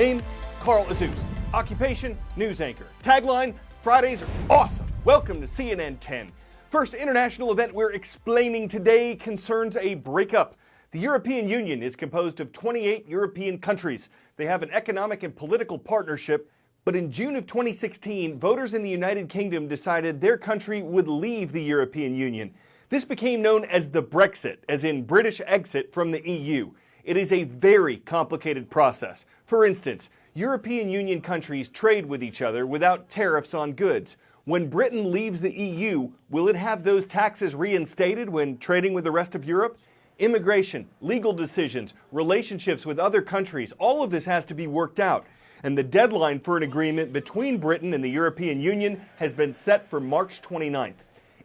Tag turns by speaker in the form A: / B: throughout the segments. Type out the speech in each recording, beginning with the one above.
A: Name, Carl Azuz. Occupation, news anchor. Tagline, Fridays are awesome. Welcome to CNN 10. First international event we're explaining today concerns a breakup. The European Union is composed of 28 European countries. They have an economic and political partnership, but in June of 2016, voters in the United Kingdom decided their country would leave the European Union. This became known as the Brexit, as in British exit from the EU. It is a very complicated process. For instance, European Union countries trade with each other without tariffs on goods. When Britain leaves the EU, will it have those taxes reinstated when trading with the rest of Europe? Immigration, legal decisions, relationships with other countries, all of this has to be worked out. And the deadline for an agreement between Britain and the European Union has been set for March 29th.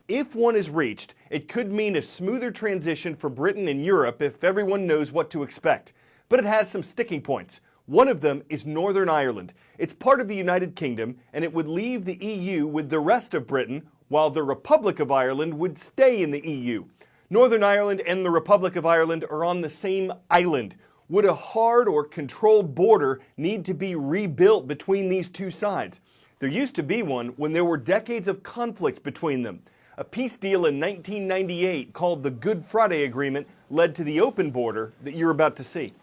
A: If one is reached, it could mean a smoother transition for Britain and Europe if everyone knows what to expect. But it has some sticking points. One of them is Northern Ireland. It's part of the United Kingdom, and it would leave the EU with the rest of Britain, while the Republic of Ireland would stay in the EU. Northern Ireland and the Republic of Ireland are on the same island. Would a hard or controlled border need to be rebuilt between these two sides? There used to be one when there were decades of conflict between them. A peace deal in 1998 called the Good Friday Agreement led to the open border that you're about to see.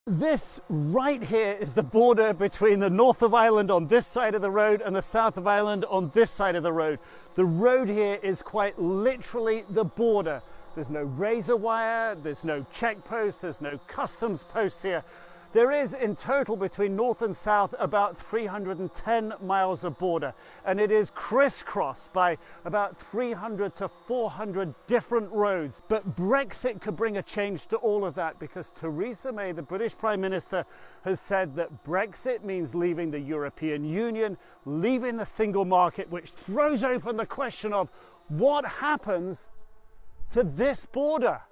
B: This right here is the border between the north of Ireland on this side of the road and the south of Ireland on this side of the road. The road here is quite literally the border. There's no razor wire, there's no checkposts, there's no customs posts here. There is in total between north and south about 310 miles of border, and it is crisscrossed by about 300 to 400 different roads. But Brexit could bring a change to all of that, because Theresa May, the British Prime Minister, has said that Brexit means leaving the European Union, leaving the single market, which throws open the question of what happens to this border.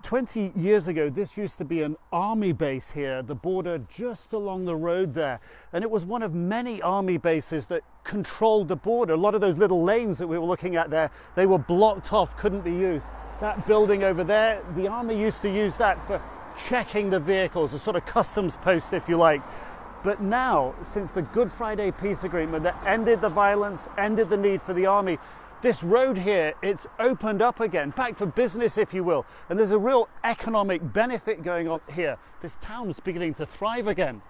B: 20 years ago, this used to be an army base here, the border just along the road there. And it was one of many army bases that controlled the border. A lot of those little lanes that we were looking at there, they were blocked off, couldn't be used. That building over there, the army used to use that for checking the vehicles, a sort of customs post, if you like. But now, since the Good Friday Peace Agreement that ended the violence, ended the need for the army, this road here, it's opened up again, back for business, if you will. And there's a real economic benefit going on here. This town is beginning to thrive again.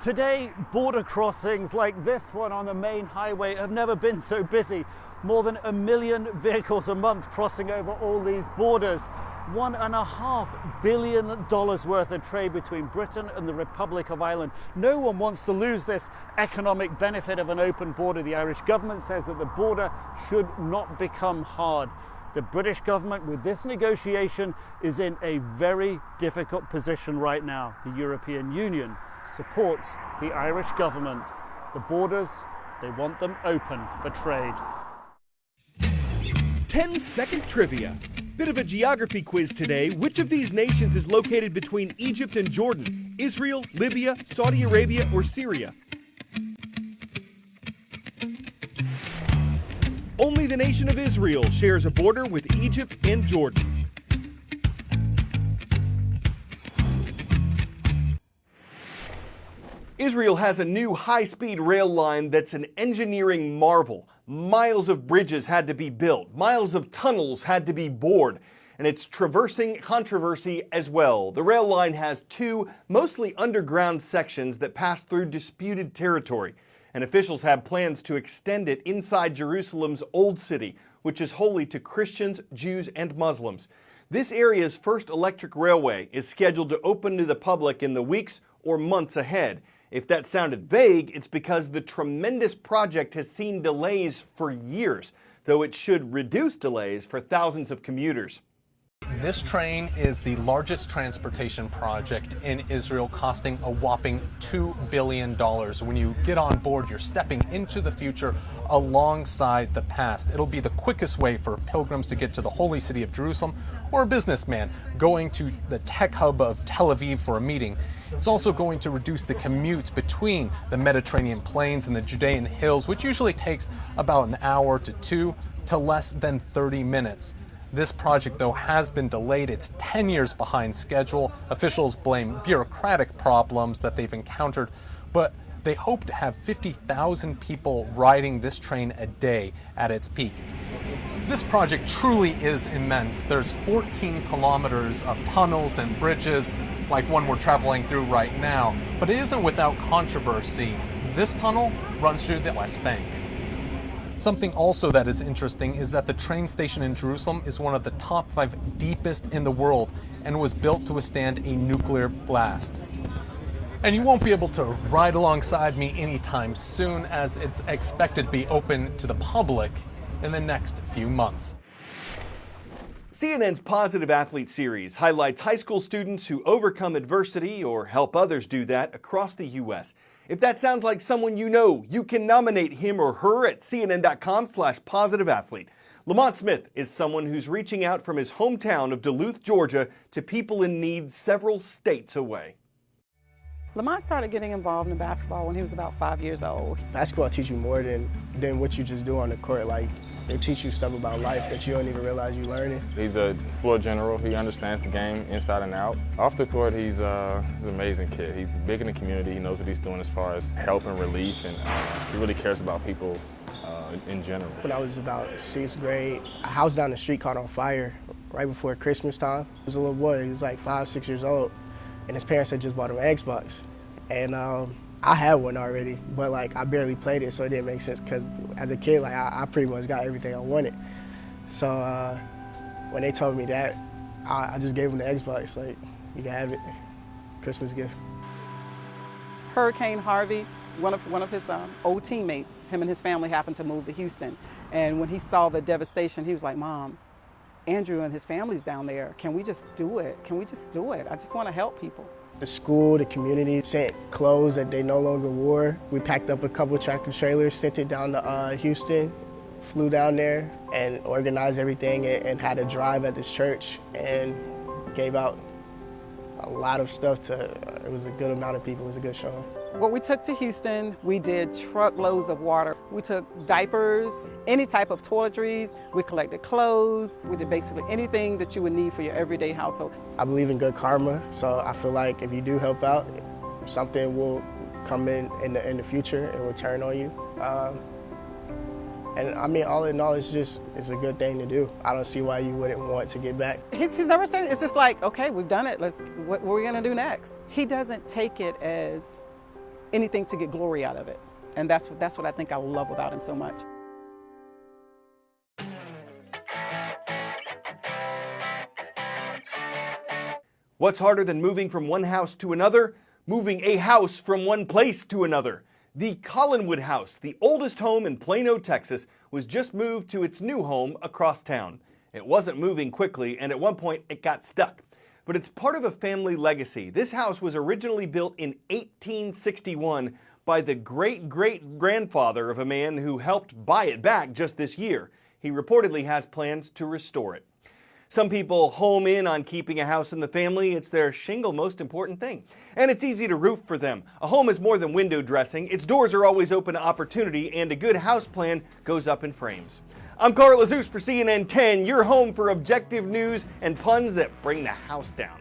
B: Today, border crossings like this one on the main highway have never been so busy. More than 1 million vehicles a month crossing over all these borders. $1.5 billion worth of trade between Britain and the Republic of Ireland. No one wants to lose this economic benefit of an open border. The Irish government says that the border should not become hard. The British government, with this negotiation, is in a very difficult position right now. The European Union supports the Irish government. The borders, they want them open for trade.
A: 10-second trivia. Bit of a geography quiz today. Which of these nations is located between Egypt and Jordan? Israel, Libya, Saudi Arabia, or Syria? Only the nation of Israel shares a border with Egypt and Jordan. Israel has a new high-speed rail line that's an engineering marvel. Miles of bridges had to be built, miles of tunnels had to be bored, and it's traversing controversy as well. The rail line has two mostly underground sections that pass through disputed territory, and officials have plans to extend it inside Jerusalem's Old City, which is holy to Christians, Jews, and Muslims. This area's first electric railway is scheduled to open to the public in the weeks or months ahead. If that sounded vague, it's because the tremendous project has seen delays for years, though it should reduce delays for thousands of commuters.
C: This train is the largest transportation project in Israel, costing a whopping $2 billion. When you get on board, you're stepping into the future alongside the past. It'll be the quickest way for pilgrims to get to the holy city of Jerusalem, or a businessman going to the tech hub of Tel Aviv for a meeting. It's also going to reduce the commute between the Mediterranean plains and the Judean hills, which usually takes about an hour to two, to less than 30 minutes. This project, though, has been delayed. It's 10 years behind schedule. Officials blame bureaucratic problems that they've encountered, but they hope to have 50,000 people riding this train a day at its peak. This project truly is immense. There's 14 kilometers of tunnels and bridges, like one we're traveling through right now, but it isn't without controversy. This tunnel runs through the West Bank. Something also that is interesting is that the train station in Jerusalem is one of the top 5 deepest in the world and was built to withstand a nuclear blast. And you won't be able to ride alongside me anytime soon, as it's expected to be open to the public in the next few months.
A: CNN's Positive Athlete series highlights high school students who overcome adversity or help others do that across the U.S. If that sounds like someone you know, you can nominate him or her at cnn.com/positiveathlete. Lamont Smith is someone who's reaching out from his hometown of Duluth, Georgia, to people in need several states away.
D: Lamont started getting involved in basketball when he was about 5 years old.
E: Basketball teaches you more than what you just do on the court. Like, they teach you stuff about life that you don't even realize you're learning.
F: He's a floor general. He understands the game inside and out. Off the court, he's an amazing kid. He's big in the community. He knows what he's doing as far as help and relief, and he really cares about people in general.
E: When I was about 6th grade, a house down the street caught on fire right before Christmas time. He was a little boy. He was like 5, 6 years old, and his parents had just bought him an Xbox. And I had one already, but like I barely played it, so it didn't make sense because as a kid, like I pretty much got everything I wanted. So when they told me that, I just gave them the Xbox, like, you can have it, Christmas gift.
D: Hurricane Harvey, one of his old teammates, him and his family happened to move to Houston. And when he saw the devastation, he was like, "Mom, Andrew and his family's down there. Can we just do it? Can we just do it? I just want to help people."
E: The school, the community sent clothes that they no longer wore. We packed up a couple tractor trailers, sent it down to Houston, flew down there and organized everything and had a drive at this church and gave out a lot of stuff to, it was a good amount of people. It was a good show.
D: What we took to Houston, we did truckloads of water. We took diapers, any type of toiletries. We collected clothes. We did basically anything that you would need for your everyday household.
E: I believe in good karma, so I feel like if you do help out, something will come in the future and return on you. And I mean, all in all, it's a good thing to do. I don't see why you wouldn't want to get back.
D: He's never said it. It's just like, okay, we've done it. What are we gonna do next? He doesn't take it as anything to get glory out of it. And that's what I think I love about him so much.
A: What's harder than moving from one house to another? Moving a house from one place to another. The Collinwood House, the oldest home in Plano, Texas, was just moved to its new home across town. It wasn't moving quickly, and at one point it got stuck. But it's part of a family legacy. This house was originally built in 1861 by the great-great-grandfather of a man who helped buy it back just this year. He reportedly has plans to restore it. Some people home in on keeping a house in the family. It's their shingle most important thing. And it's easy to root for them. A home is more than window dressing. Its doors are always open to opportunity, and a good house plan goes up in frames. I'm Carl Azuz for CNN 10, your home for objective news and puns that bring the house down.